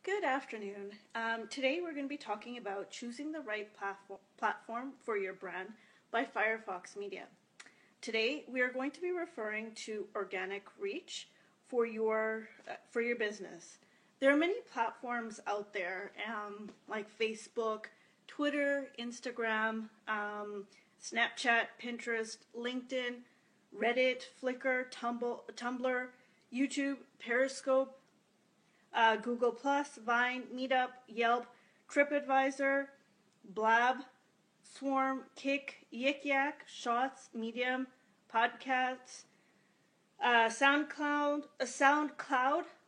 Good afternoon. Today we're going to be talking about choosing the right platform for your brand by Firefox Media. Today we are going to be referring to organic reach for your business. There are many platforms out there like Facebook, Twitter, Instagram, Snapchat, Pinterest, LinkedIn, Reddit, Flickr, Tumblr, YouTube, Periscope, Google Plus, Vine, Meetup, Yelp, TripAdvisor, Blab, Swarm, Kick, Yik Yak, Shots, Medium, Podcasts, SoundCloud,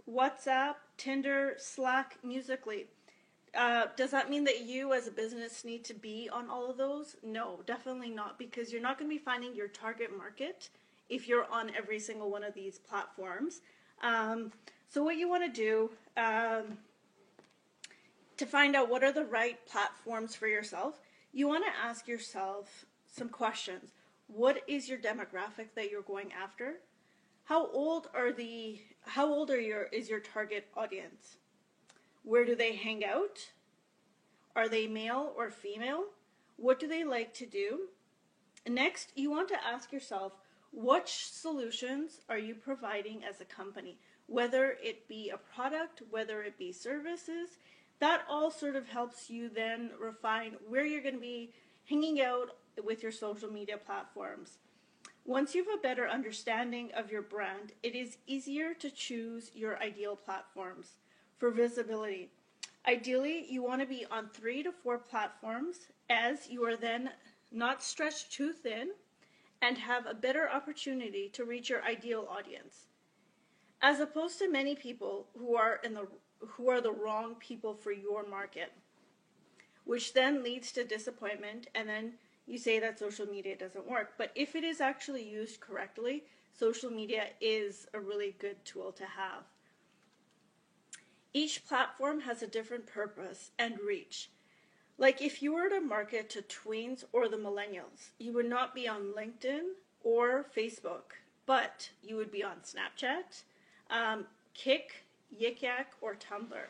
WhatsApp, Tinder, Slack, Musical.ly. Does that mean that you as a business need to be on all of those? No, definitely not, because you're not going to be finding your target market if you're on every single one of these platforms. So what you want to do to find out what are the right platforms for yourself, you want to ask yourself some questions. What is your demographic that you're going after? How old is your target audience? Where do they hang out? Are they male or female? What do they like to do? Next, you want to ask yourself, what solutions are you providing as a company? Whether it be a product, whether it be services, that all sort of helps you then refine where you're going to be hanging out with your social media platforms. Once you have a better understanding of your brand, it is easier to choose your ideal platforms for visibility. Ideally, you want to be on 3 to 4 platforms, as you are then not stretched too thin and have a better opportunity to reach your ideal audience, as opposed to many people who are the wrong people for your market, which then leads to disappointment, and then you say that social media doesn't work. But if it is actually used correctly, social media is a really good tool to have. Each platform has a different purpose and reach. Like if you were to market to tweens or the millennials, you would not be on LinkedIn or Facebook, but you would be on Snapchat, Kick, Yik Yak, or Tumblr.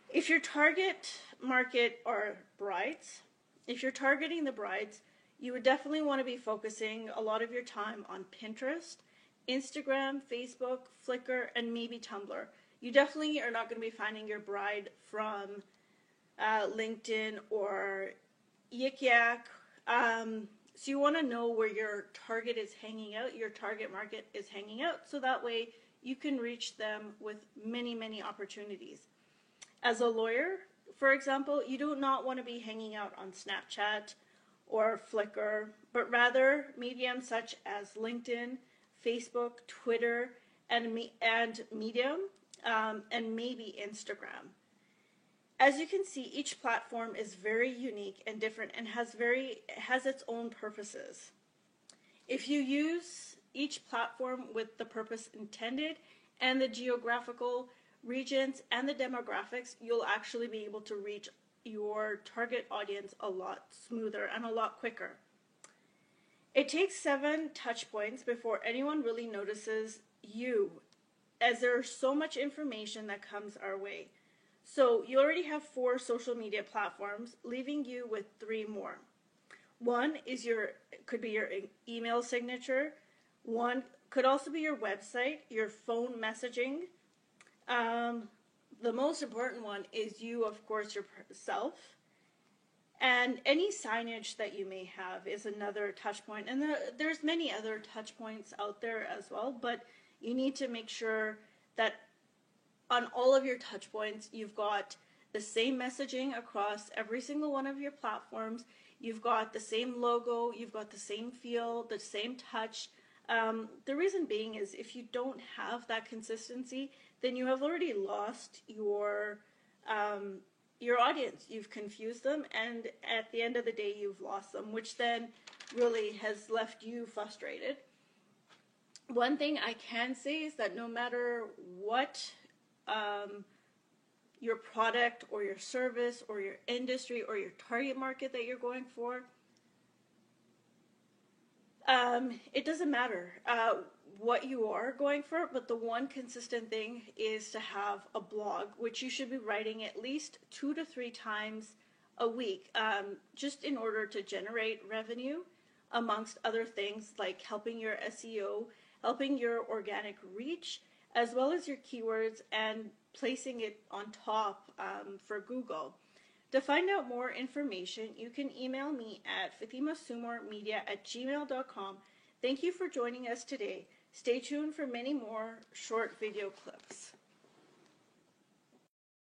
If your target market are brides, if you're targeting the brides, you would definitely want to be focusing a lot of your time on Pinterest, Instagram, Facebook, Flickr, and maybe Tumblr. You definitely are not going to be finding your bride from LinkedIn or Yik Yak. So you want to know where your target is hanging out, your target market is hanging out, so that way you can reach them with many, many opportunities. As a lawyer, for example, you do not want to be hanging out on Snapchat or Flickr, but rather mediums such as LinkedIn, Facebook, Twitter, and Medium, and maybe Instagram. As you can see, each platform is very unique and different and has its own purposes. If you use each platform with the purpose intended and the geographical regions and the demographics, you'll actually be able to reach your target audience a lot smoother and a lot quicker. It takes 7 touch points before anyone really notices you, as there's so much information that comes our way. So you already have 4 social media platforms, leaving you with 3 more. One is could be your email signature. One could also be your website, your phone messaging. The most important one is you, of course, yourself. And any signage that you may have is another touch point. And there's many other touch points out there as well, but you need to make sure that on all of your touch points, you've got the same messaging across every single one of your platforms. You've got the same logo, you've got the same feel, the same touch. The reason being is if you don't have that consistency, then you have already lost your audience. You've confused them, and at the end of the day, you've lost them, which then really has left you frustrated. One thing I can say is that no matter what your product or your service or your industry or your target market that you're going for, it doesn't matter. what you are going for, but the one consistent thing is to have a blog, which you should be writing at least 2 to 3 times a week, just in order to generate revenue, amongst other things like helping your SEO, helping your organic reach, as well as your keywords, and placing it on top for Google. To find out more information, you can email me at fatimahsumormedia@gmail.com. Thank you for joining us today. Stay tuned for many more short video clips.